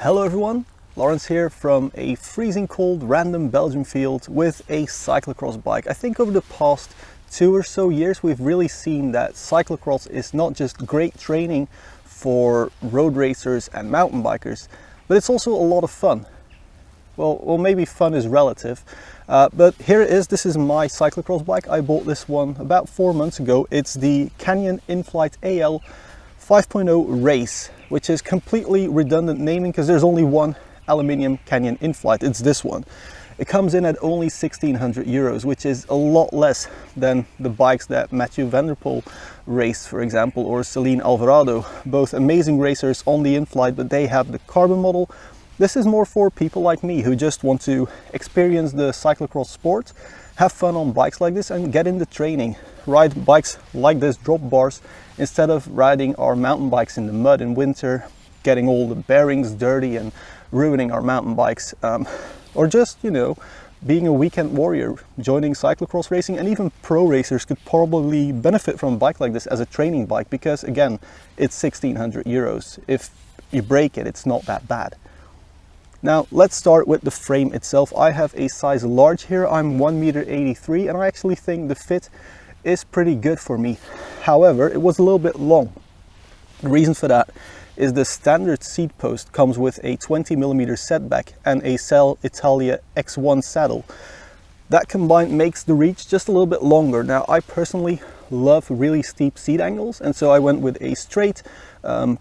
Hello everyone, Lawrence here from a freezing cold random Belgian field with a cyclocross bike. I think over the past 2 or so years we've really seen that cyclocross is not just great training for road racers and mountain bikers, but it's also a lot of fun. Well, maybe fun is relative, but here it is. This is my cyclocross bike. I bought this one about 4 months ago. It's the Canyon Inflite AL 5.0 race, which is completely redundant naming because there's only one aluminium Canyon Inflite. It's this one. It comes in at only 1,600 euros, which is a lot less than the bikes that Mathieu van der Poel raced, for example, or Celine Alvarado. Both amazing racers on the Inflite, but they have the carbon model. This is more for people like me who just want to experience the cyclocross sport, have fun on bikes like this and get into training. Ride bikes like this, drop bars, instead of riding our mountain bikes in the mud in winter, getting all the bearings dirty and ruining our mountain bikes. Or just, you know, being a weekend warrior, joining cyclocross racing, and even pro racers could probably benefit from a bike like this as a training bike because, again, it's 1,600 euros. If you break it, it's not that bad. Now let's start with the frame itself. I have a size large here. I'm 1.83 m and I actually think the fit is pretty good for me. However, it was a little bit long. The reason for that is the standard seat post comes with a 20mm setback and a Cell Italia X1 saddle. That combined makes the reach just a little bit longer. Now I personally love really steep seat angles, and so I went with a straight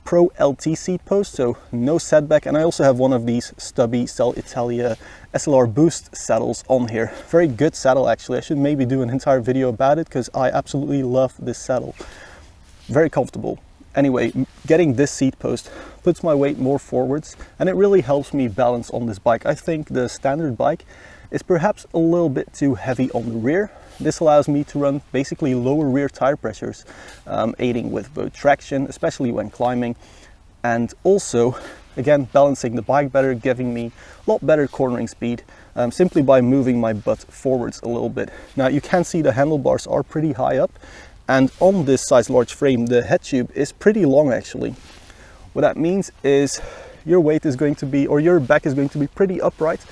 Pro LT seat post, so no setback, and I also have one of these stubby Cell Italia SLR Boost saddles on here. Very good saddle actually. I should maybe do an entire video about it because I absolutely love this saddle. Very comfortable. Anyway, getting this seat post puts my weight more forwards and it really helps me balance on this bike. I think the standard bike is perhaps a little bit too heavy on the rear. This allows me to run basically lower rear tire pressures, aiding with both traction, especially when climbing, and also, again, balancing the bike better, giving me a lot better cornering speed, simply by moving my butt forwards a little bit. Now you can see the handlebars are pretty high up, and on this size large frame, the head tube is pretty long actually. What that means is your weight is going to be, or your back is going to be pretty upright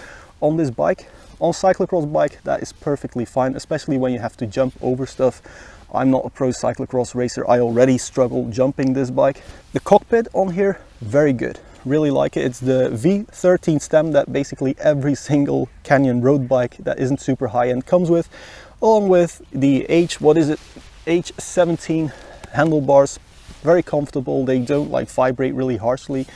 on this bike. On cyclocross bike, that is perfectly fine, especially when you have to jump over stuff. I'm not a pro cyclocross racer. I already struggle jumping this bike. The cockpit on here, very good. Really like it. It's the V13 stem that basically every single Canyon road bike that isn't super high end comes with, along with the H17 handlebars. Very comfortable. They don't like vibrate really harshly.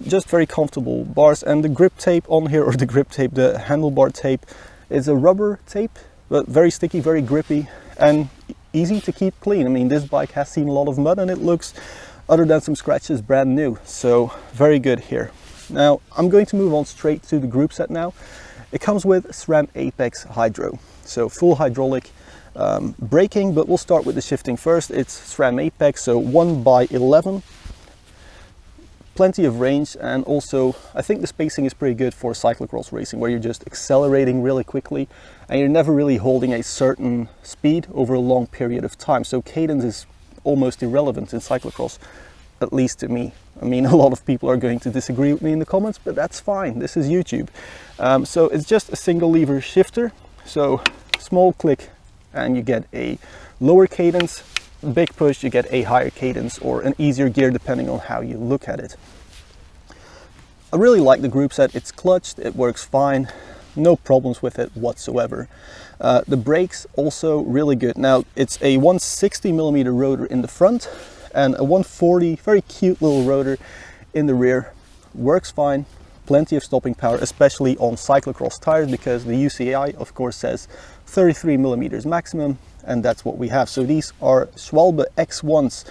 Just very comfortable bars, and the grip tape on here, or the handlebar tape, is a rubber tape, but very sticky, very grippy, and easy to keep clean. I mean, this bike has seen a lot of mud and it looks, other than some scratches, brand new. So very good here. Now I'm going to move on straight to the Groupset now. It comes with SRAM Apex Hydro, so full hydraulic braking, but we'll start with the shifting first. It's SRAM Apex, so 1x11. Plenty of range, and also I think the spacing is pretty good for cyclocross racing, where you're just accelerating really quickly and you're never really holding a certain speed over a long period of time. So cadence is almost irrelevant in cyclocross, at least to me. I mean, a lot of people are going to disagree with me in the comments, but that's fine. This is YouTube. So it's just a single lever shifter, so small click and you get a lower cadence. Big push, you get a higher cadence or an easier gear depending on how you look at it. I really like the Groupset. It's clutched, it works fine, no problems with it whatsoever. The brakes also really good. Now it's a 160mm rotor in the front and a 140, very cute little rotor in the rear. Works fine, plenty of stopping power, especially on cyclocross tires, because the UCI of course says 33mm maximum, and that's what we have. So these are Schwalbe X1s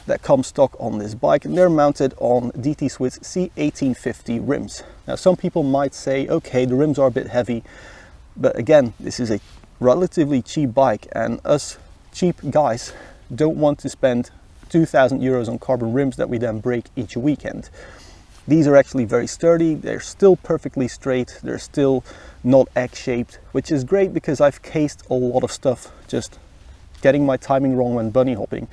that come stock on this bike, and they're mounted on DT Swiss C1850 rims. Now some people might say, okay, the rims are a bit heavy, but again, this is a relatively cheap bike, and us cheap guys don't want to spend 2,000 euros on carbon rims that we then break each weekend. These are actually very sturdy, they're still perfectly straight, they're still not egg-shaped, which is great because I've cased a lot of stuff just getting my timing wrong when bunny hopping.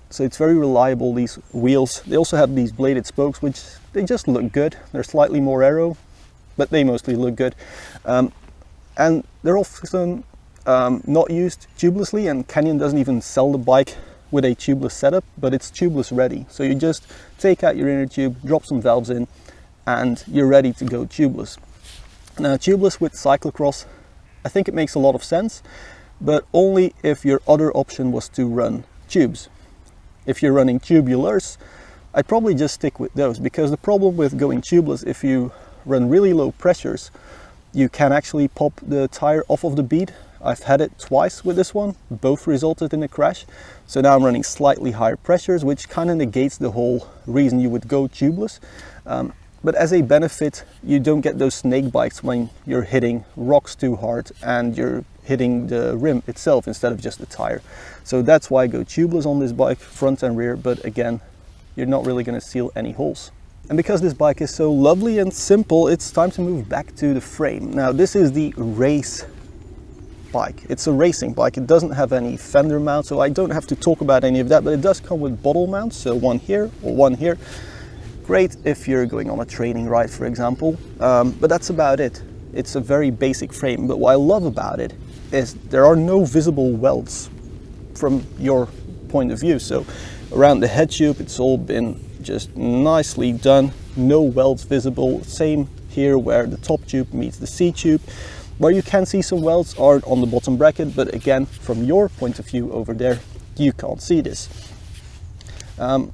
So it's very reliable, these wheels. They also have these bladed spokes, which they just look good. They're slightly more aero, but they mostly look good. And they're often not used tubelessly, and Canyon doesn't even sell the bike with a tubeless setup, but it's tubeless ready. So you just take out your inner tube, drop some valves in, and you're ready to go tubeless. Now, tubeless with cyclocross, I think it makes a lot of sense, but only if your other option was to run tubes. If you're running tubulars, I'd probably just stick with those, because the problem with going tubeless, if you run really low pressures, you can actually pop the tire off of the bead. I've had it twice with this one, both resulted in a crash. So now I'm running slightly higher pressures, which kind of negates the whole reason you would go tubeless. But as a benefit, you don't get those snake bites when you're hitting rocks too hard and you're hitting the rim itself instead of just the tire. So that's why I go tubeless on this bike, front and rear, but again, you're not really going to seal any holes. And because this bike is so lovely and simple, it's time to move back to the frame. Now, this is the race bike. It's a racing bike. It doesn't have any fender mount, so I don't have to talk about any of that, but it does come with bottle mounts, so one here or one here. Great if you're going on a training ride, for example, but that's about it. It's a very basic frame, but what I love about it is there are no visible welds from your point of view. So around the head tube, it's all been just nicely done, no welds visible. Same here where the top tube meets the C tube. Where you can see some welds are on the bottom bracket, but again, from your point of view over there, you can't see this. And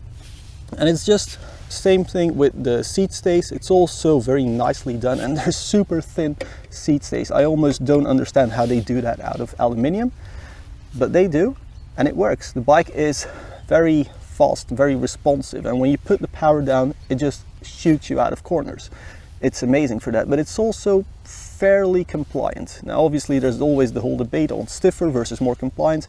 it's just same thing with the seat stays. It's also very nicely done, and they're super thin seat stays. I almost don't understand how they do that out of aluminium, but they do, and it works. The bike is very fast, very responsive, and when you put the power down, it just shoots you out of corners. It's amazing for that, but it's also fairly compliant. Now, obviously, there's always the whole debate on stiffer versus more compliant.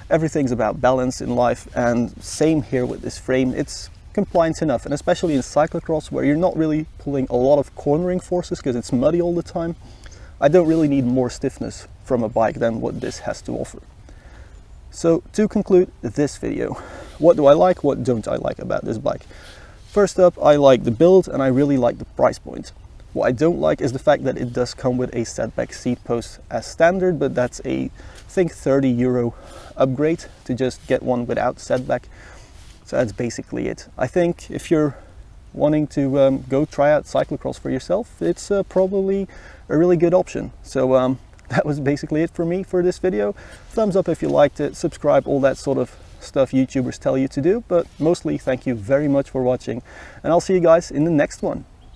Everything's about balance in life, and same here with this frame. It's compliant enough, and especially in cyclocross where you're not really pulling a lot of cornering forces because it's muddy all the time, I don't really need more stiffness from a bike than what this has to offer. So to conclude this video, what do I like, what don't I like about this bike? First up, I like the build and I really like the price point. What I don't like is the fact that it does come with a setback seat post as standard, but that's a, I think, €30 upgrade to just get one without setback. So that's basically it. I think if you're wanting to go try out cyclocross for yourself, it's probably a really good option. So that was basically it for me for this video. Thumbs up if you liked it, subscribe, all that sort of stuff YouTubers tell you to do, but mostly thank you very much for watching, and I'll see you guys in the next one.